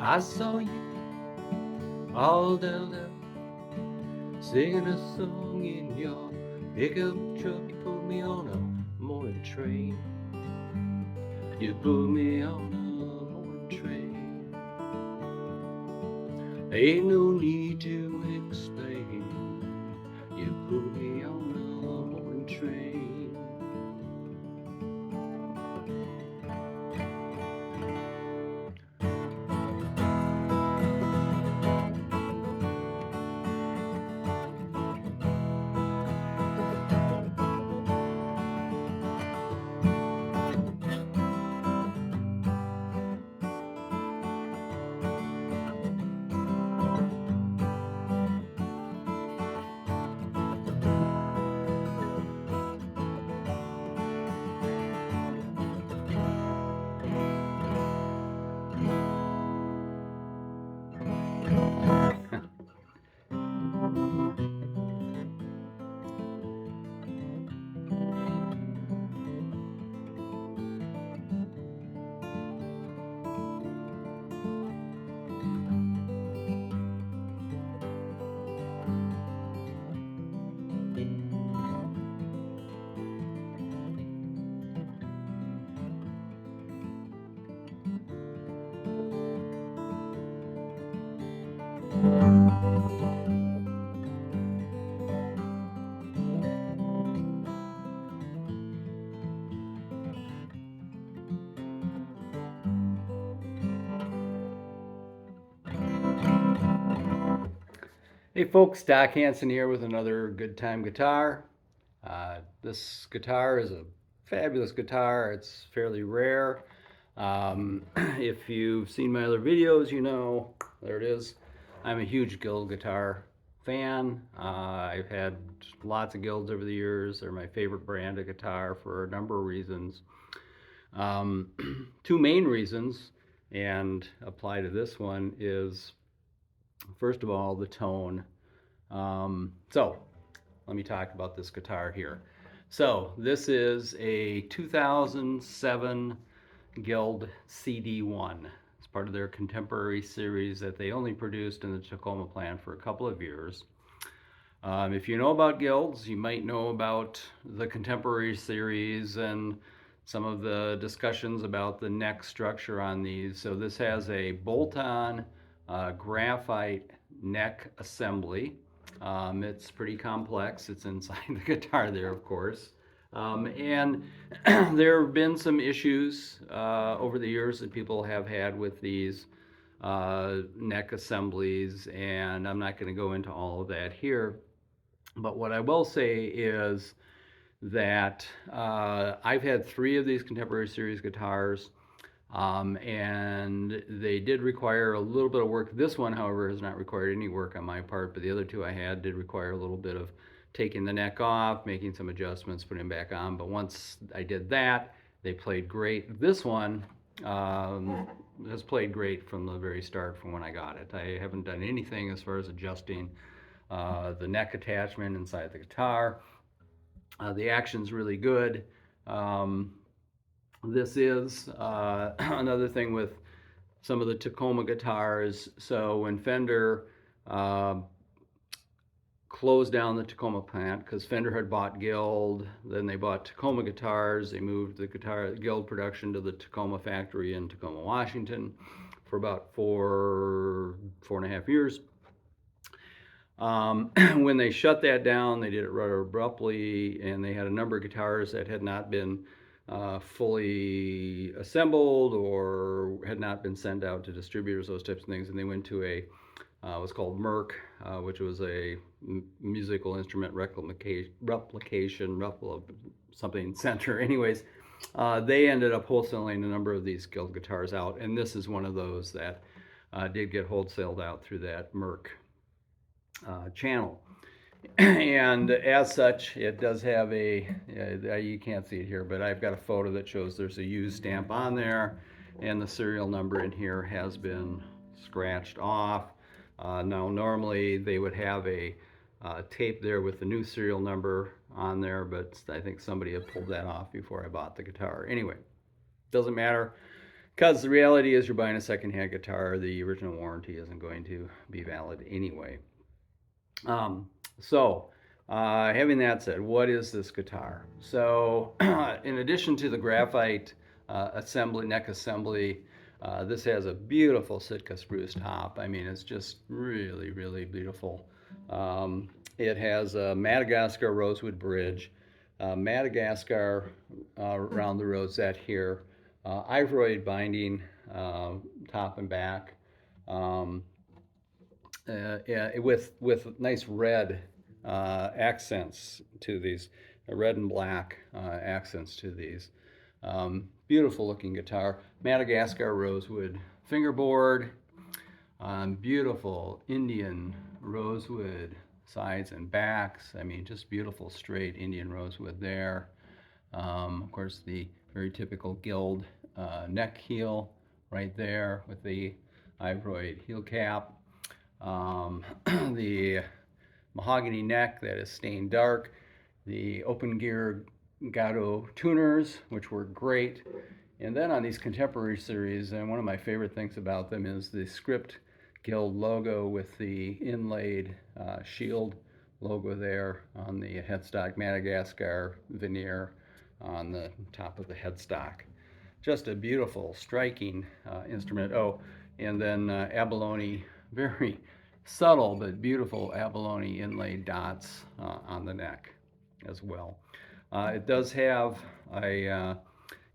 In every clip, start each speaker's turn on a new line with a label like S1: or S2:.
S1: I saw you all down there singing a song in your pickup truck. You put me on a morning train. You put me on a morning train. Ain't no need to explain. You put me on a morning train. Hey folks, Doc Hanson here with another Good Time Guitar. This guitar is a fabulous guitar. It's fairly rare. If you've seen my other videos, you know, there it is. I'm a huge Guild guitar fan. I've had lots of Guilds over the years. They're my favorite brand of guitar for a number of reasons. Two main reasons, and apply to this one, is first of all, the tone. So let me talk about this guitar here. So this is a 2007 Guild CD-1. It's part of their contemporary series that they only produced in the Tacoma plant for a couple of years. If you know about Guilds, you might know about the contemporary series and some of the discussions about the neck structure on these. So this has a bolt-on graphite neck assembly. It's pretty complex. It's inside the guitar there, of course. And there have been some issues over the years that people have had with these neck assemblies, and I'm not going to go into all of that here. But what I will say is that I've had 3 of these contemporary series guitars. And they did require a little bit of work. This one, however, has not required any work on my part, but the other 2 I had did require a little bit of taking the neck off, making some adjustments, putting it back on. But once I did that, they played great. This one has played great from the very start from when I got it. I haven't done anything as far as adjusting the neck attachment inside the guitar. The action's really good. This is another thing with some of the Tacoma guitars. So when Fender closed down the Tacoma plant, because Fender had bought Guild, then they bought Tacoma guitars. They moved the Guild production to the Tacoma factory in Tacoma, Washington, for about 4.5 years. When they shut that down, they did it rather abruptly, and they had a number of guitars that had not been fully assembled or had not been sent out to distributors, those types of things, and they went to a what's called MERC, which was a musical instrument something center. Anyways, they ended up wholesaling a number of these Guild guitars out, and this is one of those that did get wholesaled out through that MERC channel. And as such, it does have a, you can't see it here, but I've got a photo that shows there's a used stamp on there, and the serial number in here has been scratched off. Now normally they would have a tape there with the new serial number on there, but I think somebody had pulled that off before I bought the guitar. Anyway, doesn't matter. Because the reality is you're buying a secondhand guitar, the original warranty isn't going to be valid anyway. Um, so, having that said, what is this guitar? So, in addition to the graphite neck assembly, this has a beautiful Sitka spruce top. I mean, it's just really, really beautiful. It has a Madagascar rosewood bridge, Madagascar around the rosette here, ivory binding top and back. Um, with nice red accents to these, red and black accents to these. Beautiful looking guitar. Madagascar rosewood fingerboard. Beautiful Indian rosewood sides and backs. I mean, just beautiful straight Indian rosewood there. Of course, the very typical Guild neck heel right there with the ivory heel cap. The mahogany neck that is stained dark, the open gear Gato tuners, which were great. And then on these contemporary series, and one of my favorite things about them is the Script Guild logo with the inlaid shield logo there on the headstock, Madagascar veneer on the top of the headstock. Just a beautiful, striking instrument. Oh, and then abalone, very subtle but beautiful abalone inlaid dots on the neck as well. It does have a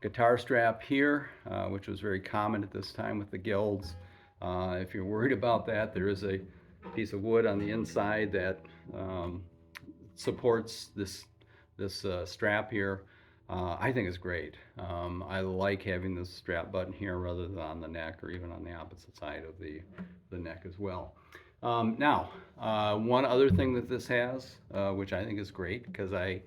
S1: guitar strap here, which was very common at this time with the guilds. If you're worried about that, there is a piece of wood on the inside that supports this strap here. I think it's great. I like having this strap button here rather than on the neck or even on the opposite side of the neck as well. Now, one other thing that this has, which I think is great because I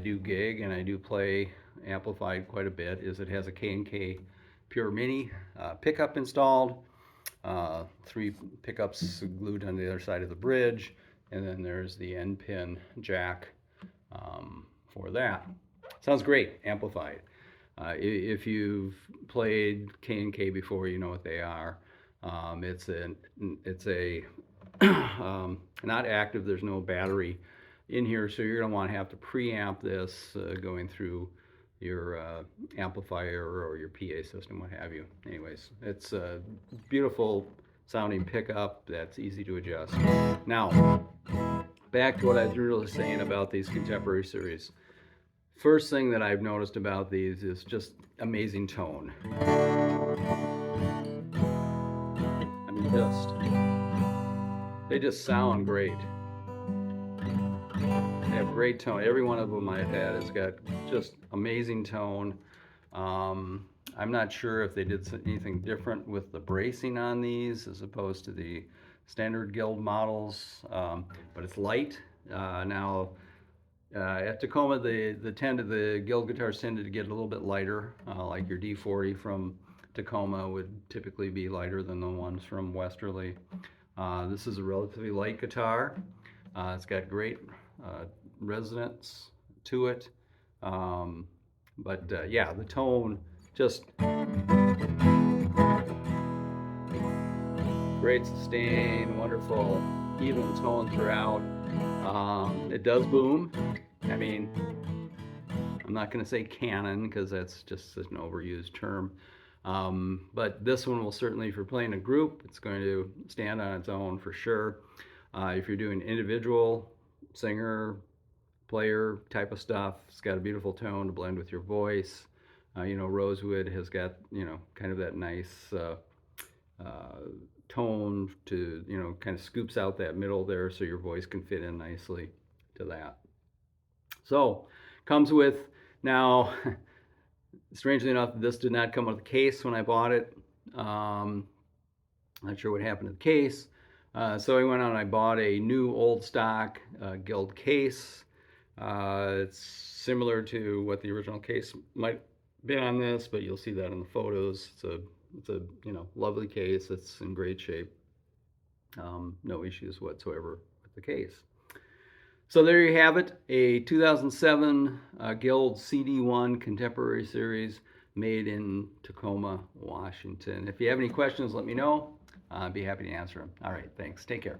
S1: do gig and I do play amplified quite a bit, is it has a K&K Pure Mini pickup installed, 3 pickups glued on the other side of the bridge, and then there's the end pin jack for that. Sounds great, amplified. If you've played K&K before, you know what they are. It's a not active, there's no battery in here, so you're going to want to have to preamp this going through your amplifier or your PA system, what have you. Anyways, it's a beautiful sounding pickup that's easy to adjust. Now, back to what I was really saying about these contemporary series. First thing that I've noticed about these is just amazing tone. I mean, they just sound great. They have great tone. Every one of them I've had has got just amazing tone. I'm not sure if they did anything different with the bracing on these as opposed to the standard Guild models, but it's light. Now, at Tacoma, the Guild guitars tended to get a little bit lighter, like your D40 from Tacoma would typically be lighter than the ones from Westerly. This is a relatively light guitar. It's got great resonance to it. Yeah, the tone, just great sustain, wonderful, even tone throughout. It does boom. I mean, I'm not going to say canon because that's just an overused term. But this one will certainly, if you're playing a group, it's going to stand on its own for sure. If you're doing individual singer, player type of stuff, it's got a beautiful tone to blend with your voice. Rosewood has got, kind of that nice tone to, kind of scoops out that middle there so your voice can fit in nicely to that. So, comes with, now, strangely enough, this did not come with a case when I bought it. Not sure what happened to the case. So I went out and I bought a new old stock Guild case. It's similar to what the original case might be on this, but you'll see that in the photos. It's a lovely case. It's in great shape. No issues whatsoever with the case. So there you have it, a 2007 Guild CD-1 Contemporary Series made in Tacoma, Washington. If you have any questions, let me know. I'd be happy to answer them. All right, thanks. Take care.